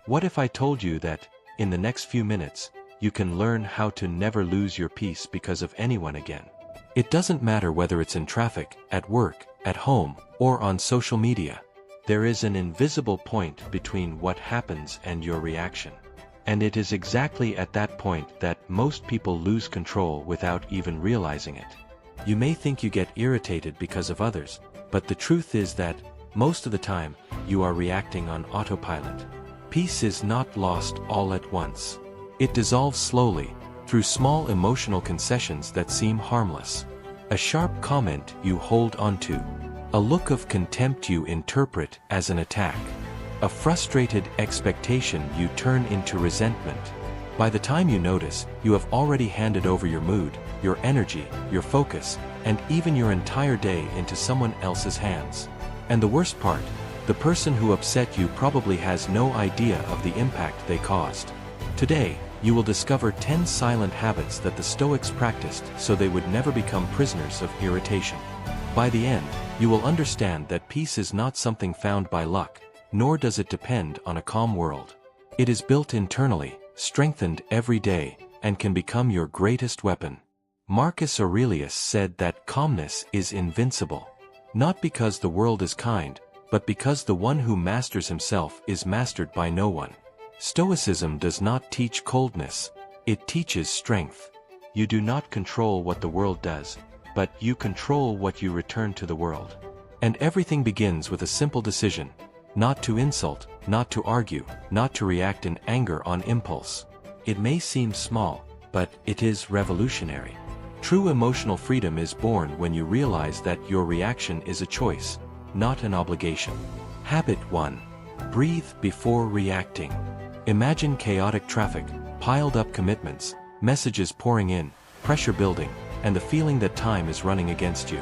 What if I told you that, in the next few minutes, you can learn how to never lose your peace because of anyone again? It doesn't matter whether it's in traffic, at work, at home, or on social media. There is an invisible point between what happens and your reaction. And it is exactly at that point that most people lose control without even realizing it. You may think you get irritated because of others, but the truth is that, most of the time, you are reacting on autopilot. Peace is not lost all at once. It dissolves slowly, through small emotional concessions that seem harmless. A sharp comment you hold onto. A look of contempt you interpret as an attack. A frustrated expectation you turn into resentment. By the time you notice, you have already handed over your mood, your energy, your focus, and even your entire day into someone else's hands. And the worst part, the person who upset you probably has no idea of the impact they caused. Today, you will discover 10 silent habits that the Stoics practiced so they would never become prisoners of irritation. By the end, you will understand that peace is not something found by luck, nor does it depend on a calm world. It is built internally, strengthened every day, and can become your greatest weapon. Marcus Aurelius said that calmness is invincible. Not because the world is kind, but because the one who masters himself is mastered by no one. Stoicism does not teach coldness, it teaches strength. You do not control what the world does, but you control what you return to the world. And everything begins with a simple decision: not to insult, not to argue, not to react in anger on impulse. It may seem small, but it is revolutionary. True emotional freedom is born when you realize that your reaction is a choice, not an obligation. Habit 1. Breathe before reacting. Imagine chaotic traffic, piled up commitments, messages pouring in, pressure building, and the feeling that time is running against you.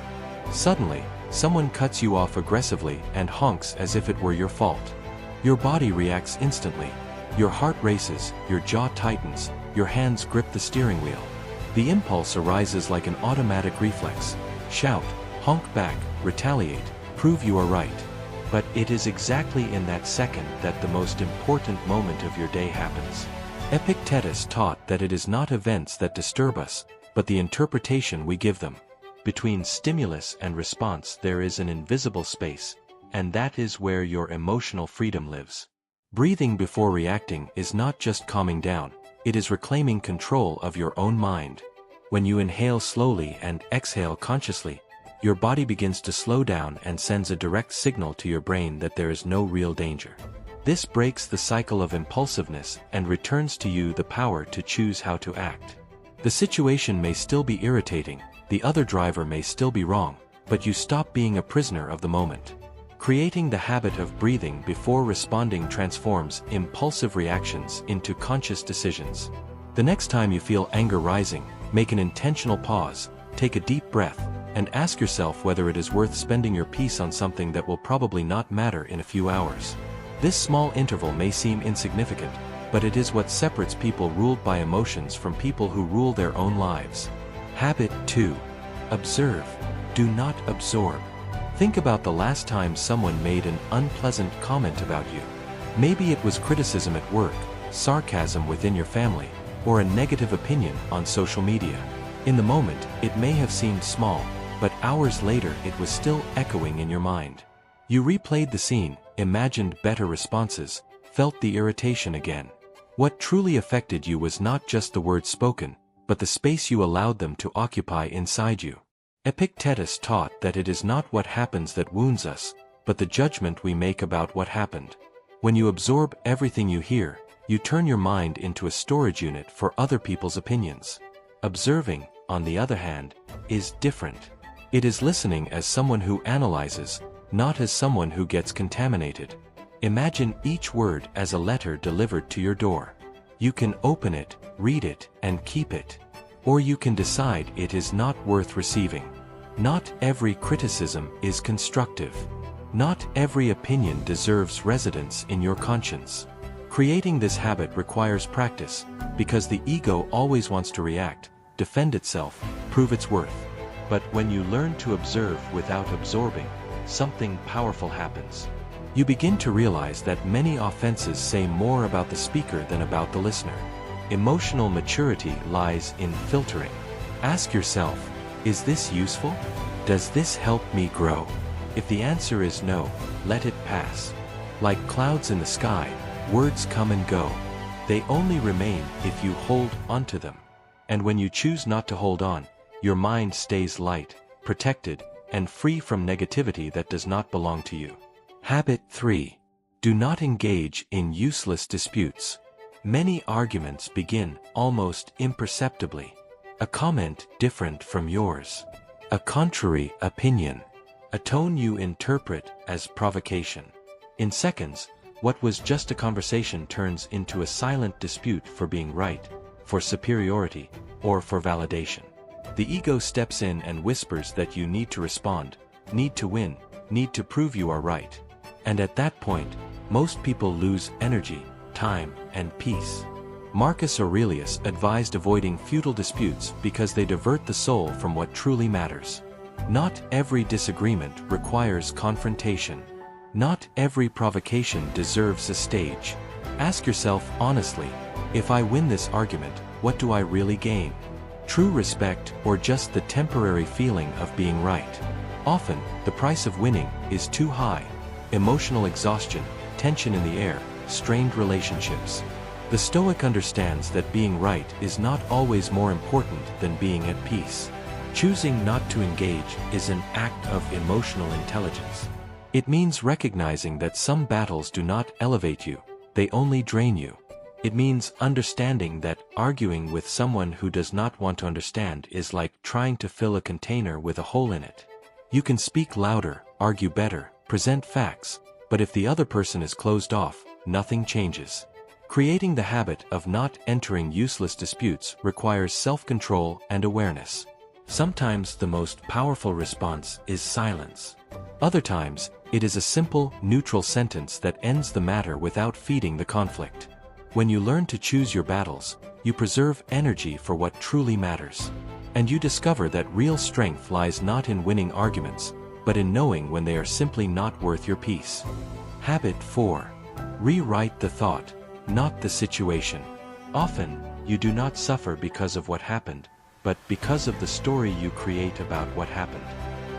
Suddenly, someone cuts you off aggressively and honks as if it were your fault. Your body reacts instantly. Your heart races, your jaw tightens, your hands grip the steering wheel. The impulse arises like an automatic reflex. Shout, honk back, retaliate, prove you are right. But it is exactly in that second that the most important moment of your day happens. Epictetus taught that it is not events that disturb us, but the interpretation we give them. Between stimulus and response there is an invisible space, and that is where your emotional freedom lives. Breathing before reacting is not just calming down, it is reclaiming control of your own mind. When you inhale slowly and exhale consciously, your body begins to slow down and sends a direct signal to your brain that there is no real danger. This breaks the cycle of impulsiveness and returns to you the power to choose how to act. The situation may still be irritating, the other driver may still be wrong, but you stop being a prisoner of the moment. Creating the habit of breathing before responding transforms impulsive reactions into conscious decisions. The next time you feel anger rising, make an intentional pause, take a deep breath, and ask yourself whether it is worth spending your peace on something that will probably not matter in a few hours. This small interval may seem insignificant, but it is what separates people ruled by emotions from people who rule their own lives. Habit 2. Observe. Do not absorb. Think about the last time someone made an unpleasant comment about you. Maybe it was criticism at work, sarcasm within your family, or a negative opinion on social media. In the moment, it may have seemed small, but hours later it was still echoing in your mind. You replayed the scene, imagined better responses, felt the irritation again. What truly affected you was not just the words spoken, but the space you allowed them to occupy inside you. Epictetus taught that it is not what happens that wounds us, but the judgment we make about what happened. When you absorb everything you hear, you turn your mind into a storage unit for other people's opinions. Observing, on the other hand, is different. It is listening as someone who analyzes, not as someone who gets contaminated. Imagine each word as a letter delivered to your door. You can open it, read it, and keep it. Or you can decide it is not worth receiving. Not every criticism is constructive. Not every opinion deserves residence in your conscience. Creating this habit requires practice, because the ego always wants to react, defend itself, prove its worth. But when you learn to observe without absorbing, something powerful happens. You begin to realize that many offenses say more about the speaker than about the listener. Emotional maturity lies in filtering. Ask yourself, is this useful? Does this help me grow? If the answer is no, let it pass. Like clouds in the sky, words come and go. They only remain if you hold onto them. And when you choose not to hold on, your mind stays light, protected, and free from negativity that does not belong to you. Habit 3. Do not engage in useless disputes. Many arguments begin almost imperceptibly. A comment different from yours. A contrary opinion. A tone you interpret as provocation. In seconds, what was just a conversation turns into a silent dispute for being right, for superiority, or for validation. The ego steps in and whispers that you need to respond, need to win, need to prove you are right. And at that point, most people lose energy, time, and peace. Marcus Aurelius advised avoiding futile disputes because they divert the soul from what truly matters. Not every disagreement requires confrontation. Not every provocation deserves a stage. Ask yourself honestly, if I win this argument, what do I really gain? True respect or just the temporary feeling of being right? Often, the price of winning is too high. Emotional exhaustion, tension in the air, strained relationships. The Stoic understands that being right is not always more important than being at peace. Choosing not to engage is an act of emotional intelligence. It means recognizing that some battles do not elevate you, they only drain you. It means understanding that arguing with someone who does not want to understand is like trying to fill a container with a hole in it. You can speak louder, argue better, present facts, but if the other person is closed off, nothing changes. Creating the habit of not entering useless disputes requires self-control and awareness. Sometimes the most powerful response is silence. Other times, it is a simple, neutral sentence that ends the matter without feeding the conflict. When you learn to choose your battles, you preserve energy for what truly matters. And you discover that real strength lies not in winning arguments, but in knowing when they are simply not worth your peace. Habit 4. Rewrite the thought, not the situation. Often, you do not suffer because of what happened, but because of the story you create about what happened.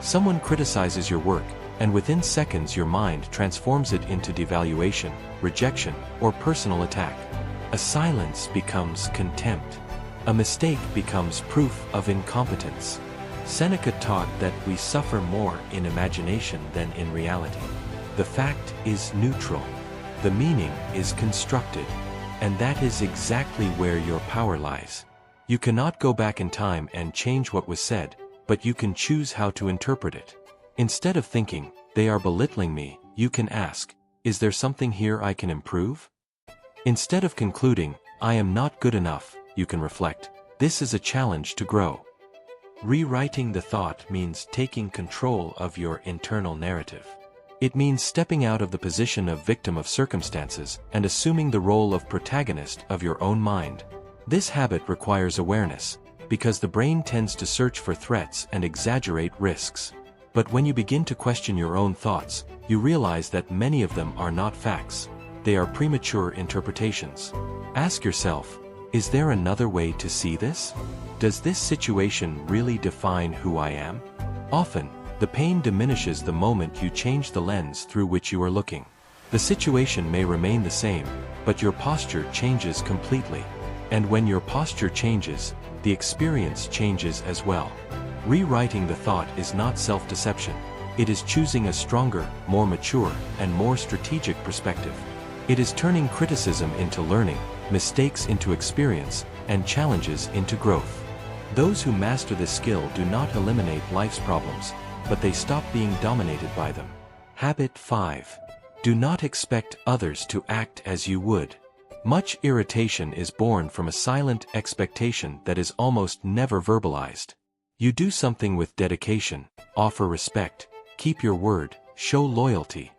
Someone criticizes your work, and within seconds your mind transforms it into devaluation, rejection, or personal attack. A silence becomes contempt. A mistake becomes proof of incompetence. Seneca taught that we suffer more in imagination than in reality. The fact is neutral. The meaning is constructed. And that is exactly where your power lies. You cannot go back in time and change what was said, but you can choose how to interpret it. Instead of thinking, they are belittling me, you can ask, is there something here I can improve? Instead of concluding, I am not good enough, you can reflect, this is a challenge to grow. Rewriting the thought means taking control of your internal narrative. It means stepping out of the position of victim of circumstances and assuming the role of protagonist of your own mind. This habit requires awareness, because the brain tends to search for threats and exaggerate risks. But when you begin to question your own thoughts, you realize that many of them are not facts. They are premature interpretations. Ask yourself, is there another way to see this? Does this situation really define who I am? Often, the pain diminishes the moment you change the lens through which you are looking. The situation may remain the same, but your posture changes completely. And when your posture changes, the experience changes as well. Rewriting the thought is not self-deception. It is choosing a stronger, more mature, and more strategic perspective. It is turning criticism into learning, mistakes into experience, and challenges into growth. Those who master this skill do not eliminate life's problems, but they stop being dominated by them. Habit 5. Do not expect others to act as you would. Much irritation is born from a silent expectation that is almost never verbalized. You do something with dedication, offer respect, keep your word, show loyalty.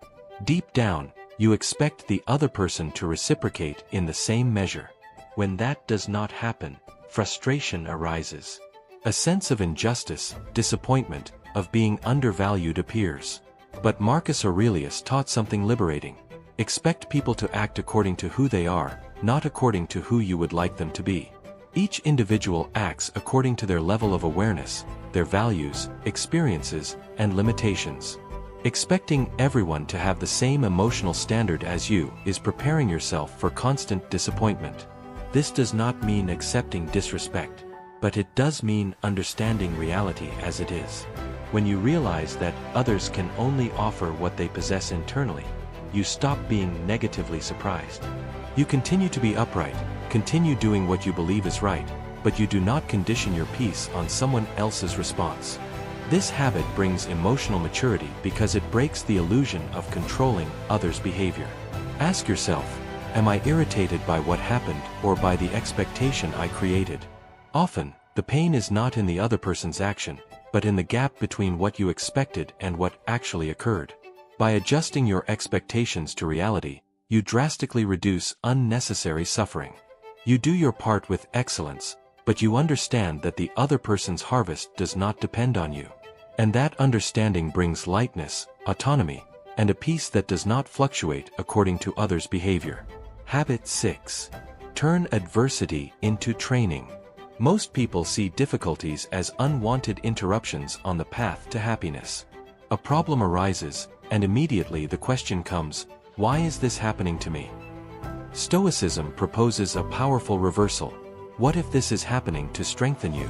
Deep down, you expect the other person to reciprocate in the same measure. When that does not happen, frustration arises. A sense of injustice, disappointment, of being undervalued appears. But Marcus Aurelius taught something liberating. Expect people to act according to who they are, not according to who you would like them to be. Each individual acts according to their level of awareness, their values, experiences, and limitations. Expecting everyone to have the same emotional standard as you is preparing yourself for constant disappointment. This does not mean accepting disrespect, but it does mean understanding reality as it is. When you realize that others can only offer what they possess internally, you stop being negatively surprised. You continue to be upright, continue doing what you believe is right, but you do not condition your peace on someone else's response. This habit brings emotional maturity because it breaks the illusion of controlling others' behavior. Ask yourself, am I irritated by what happened or by the expectation I created? Often, the pain is not in the other person's action, but in the gap between what you expected and what actually occurred. By adjusting your expectations to reality, you drastically reduce unnecessary suffering. You do your part with excellence, but you understand that the other person's harvest does not depend on you. And that understanding brings lightness, autonomy, and a peace that does not fluctuate according to others' behavior. Habit 6. Turn adversity into training. Most people see difficulties as unwanted interruptions on the path to happiness. A problem arises, and immediately the question comes, why is this happening to me? Stoicism proposes a powerful reversal. What if this is happening to strengthen you?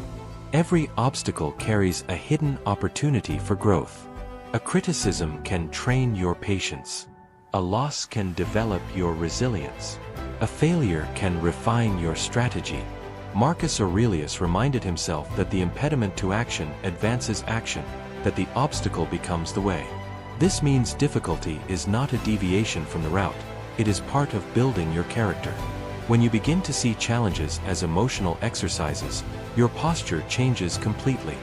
Every obstacle carries a hidden opportunity for growth. A criticism can train your patience. A loss can develop your resilience. A failure can refine your strategy. Marcus Aurelius reminded himself that the impediment to action advances action, that the obstacle becomes the way. This means difficulty is not a deviation from the route, it is part of building your character. When you begin to see challenges as emotional exercises, your posture changes completely.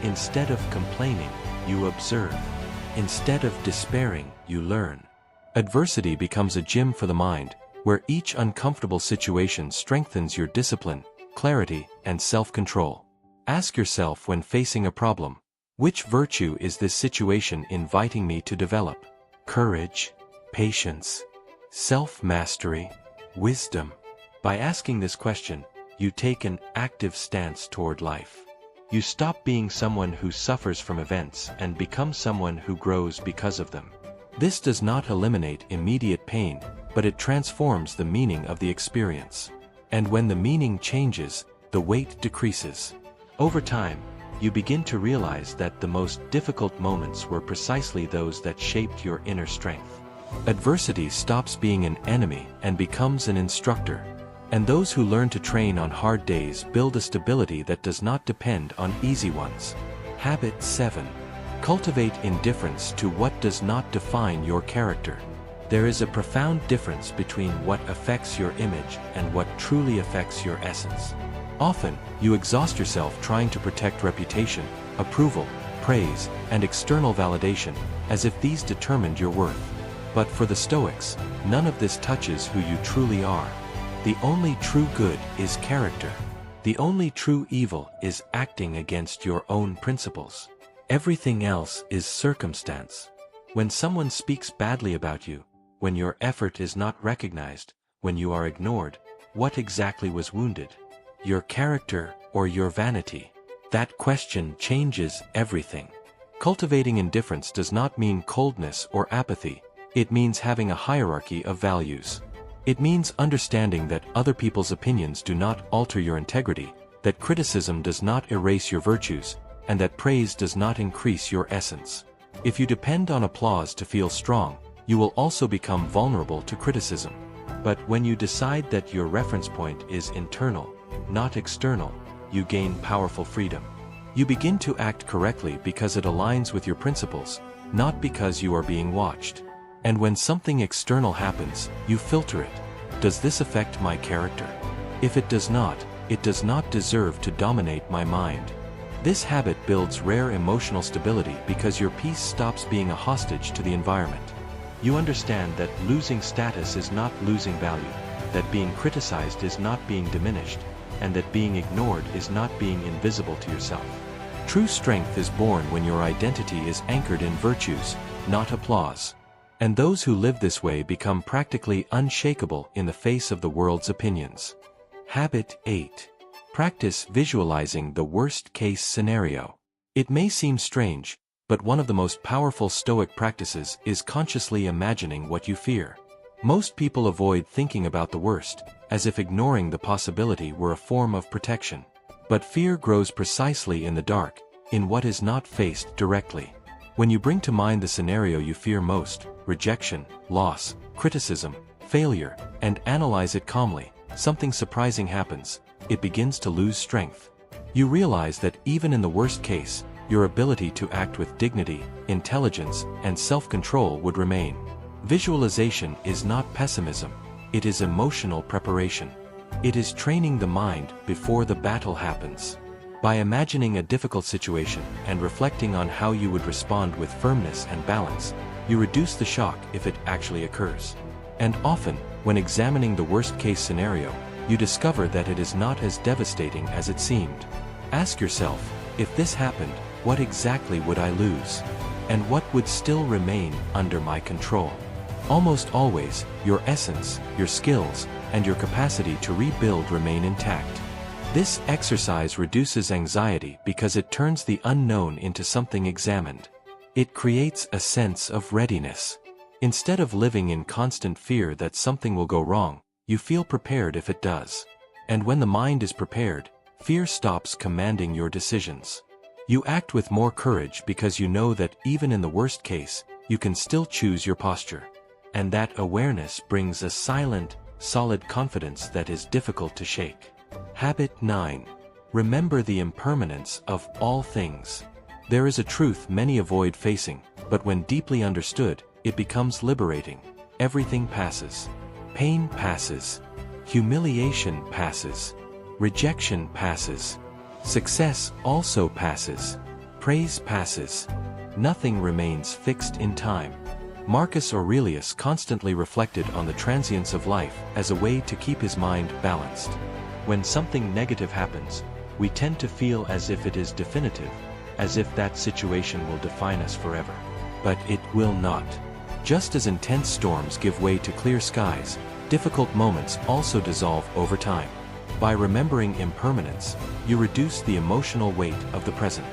Instead of complaining, you observe. Instead of despairing, you learn. Adversity becomes a gym for the mind, where each uncomfortable situation strengthens your discipline, clarity, and self-control. Ask yourself when facing a problem, which virtue is this situation inviting me to develop? Courage, patience, self-mastery, wisdom. By asking this question, you take an active stance toward life. You stop being someone who suffers from events and become someone who grows because of them. This does not eliminate immediate pain, but it transforms the meaning of the experience. And when the meaning changes, the weight decreases. Over time, you begin to realize that the most difficult moments were precisely those that shaped your inner strength. Adversity stops being an enemy and becomes an instructor. And those who learn to train on hard days build a stability that does not depend on easy ones. Habit 7. Cultivate indifference to what does not define your character. There is a profound difference between what affects your image and what truly affects your essence. Often, you exhaust yourself trying to protect reputation, approval, praise, and external validation, as if these determined your worth. But for the Stoics, none of this touches who you truly are. The only true good is character. The only true evil is acting against your own principles. Everything else is circumstance. When someone speaks badly about you, when your effort is not recognized, when you are ignored, what exactly was wounded? Your character or your vanity? That question changes everything. Cultivating indifference does not mean coldness or apathy, it means having a hierarchy of values. It means understanding that other people's opinions do not alter your integrity, that criticism does not erase your virtues, and that praise does not increase your essence. If you depend on applause to feel strong, you will also become vulnerable to criticism. But when you decide that your reference point is internal, not external, you gain powerful freedom. You begin to act correctly because it aligns with your principles, not because you are being watched. And when something external happens, you filter it. Does this affect my character? If it does not deserve to dominate my mind. This habit builds rare emotional stability because your peace stops being a hostage to the environment. You understand that losing status is not losing value, that being criticized is not being diminished, and that being ignored is not being invisible to yourself. True strength is born when your identity is anchored in virtues, not applause. And those who live this way become practically unshakable in the face of the world's opinions. Habit 8. Practice visualizing the worst-case scenario. It may seem strange, but one of the most powerful Stoic practices is consciously imagining what you fear. Most people avoid thinking about the worst, as if ignoring the possibility were a form of protection. But fear grows precisely in the dark, in what is not faced directly. When you bring to mind the scenario you fear most, rejection, loss, criticism, failure, and analyze it calmly, something surprising happens. It begins to lose strength. You realize that even in the worst case, your ability to act with dignity, intelligence, and self-control would remain. Visualization is not pessimism, it is emotional preparation. It is training the mind before the battle happens. By imagining a difficult situation and reflecting on how you would respond with firmness and balance, you reduce the shock if it actually occurs. And often, when examining the worst-case scenario, you discover that it is not as devastating as it seemed. Ask yourself, if this happened, what exactly would I lose? And what would still remain under my control? Almost always, your essence, your skills, and your capacity to rebuild remain intact. This exercise reduces anxiety because it turns the unknown into something examined. It creates a sense of readiness. Instead of living in constant fear that something will go wrong, you feel prepared if it does. And when the mind is prepared, fear stops commanding your decisions. You act with more courage because you know that even in the worst case, you can still choose your posture. And that awareness brings a silent, solid confidence that is difficult to shake. Habit 9. Remember the impermanence of all things. There is a truth many avoid facing, but when deeply understood, it becomes liberating. Everything passes. Pain passes. Humiliation passes. Rejection passes. Success also passes. Praise passes. Nothing remains fixed in time. Marcus Aurelius constantly reflected on the transience of life as a way to keep his mind balanced. When something negative happens, we tend to feel as if it is definitive, as if that situation will define us forever. But it will not. Just as intense storms give way to clear skies, difficult moments also dissolve over time. By remembering impermanence, you reduce the emotional weight of the present.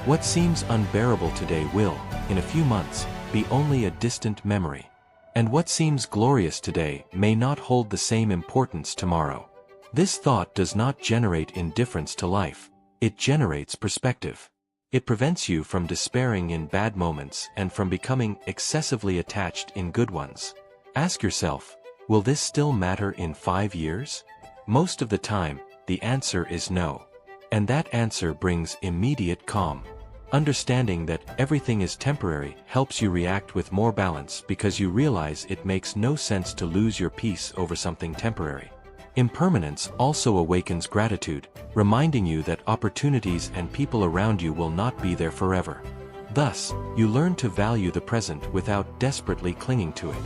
What seems unbearable today will, in a few months, be only a distant memory. And what seems glorious today may not hold the same importance tomorrow. This thought does not generate indifference to life, it generates perspective. It prevents you from despairing in bad moments and from becoming excessively attached in good ones. Ask yourself, will this still matter in 5 years? Most of the time, the answer is no. And that answer brings immediate calm. Understanding that everything is temporary helps you react with more balance because you realize it makes no sense to lose your peace over something temporary. Impermanence also awakens gratitude, reminding you that opportunities and people around you will not be there forever. Thus, you learn to value the present without desperately clinging to it.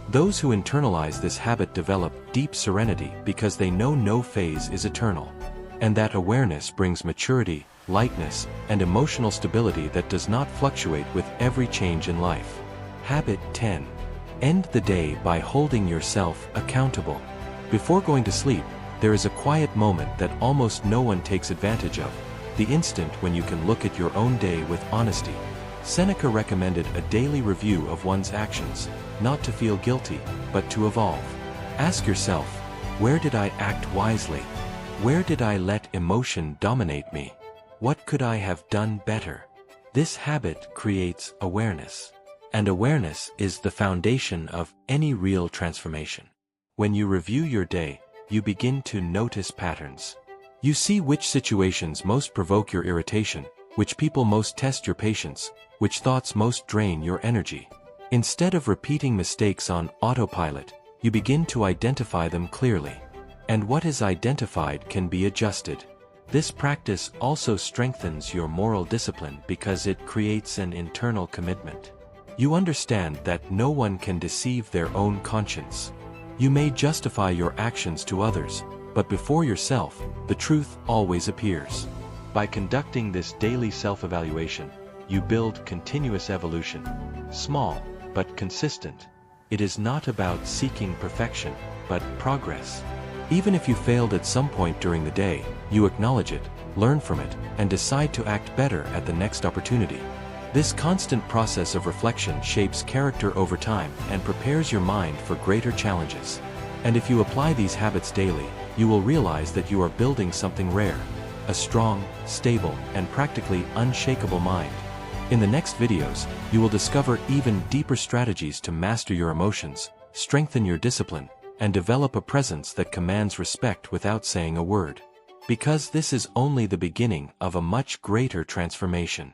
Those who internalize this habit develop deep serenity because they know no phase is eternal. And that awareness brings maturity, lightness, and emotional stability that does not fluctuate with every change in life. Habit 10. End the day by holding yourself accountable. Before going to sleep, there is a quiet moment that almost no one takes advantage of, the instant when you can look at your own day with honesty. Seneca recommended a daily review of one's actions, not to feel guilty, but to evolve. Ask yourself, where did I act wisely? Where did I let emotion dominate me? What could I have done better? This habit creates awareness. And awareness is the foundation of any real transformation. When you review your day, you begin to notice patterns. You see which situations most provoke your irritation, which people most test your patience, which thoughts most drain your energy. Instead of repeating mistakes on autopilot, you begin to identify them clearly. And what is identified can be adjusted. This practice also strengthens your moral discipline because it creates an internal commitment. You understand that no one can deceive their own conscience. You may justify your actions to others, but before yourself, the truth always appears. By conducting this daily self-evaluation, you build continuous evolution. Small, but consistent. It is not about seeking perfection, but progress. Even if you failed at some point during the day, you acknowledge it, learn from it, and decide to act better at the next opportunity. This constant process of reflection shapes character over time and prepares your mind for greater challenges. And if you apply these habits daily, you will realize that you are building something rare: a strong, stable, and practically unshakable mind. In the next videos, you will discover even deeper strategies to master your emotions, strengthen your discipline, and develop a presence that commands respect without saying a word. Because this is only the beginning of a much greater transformation.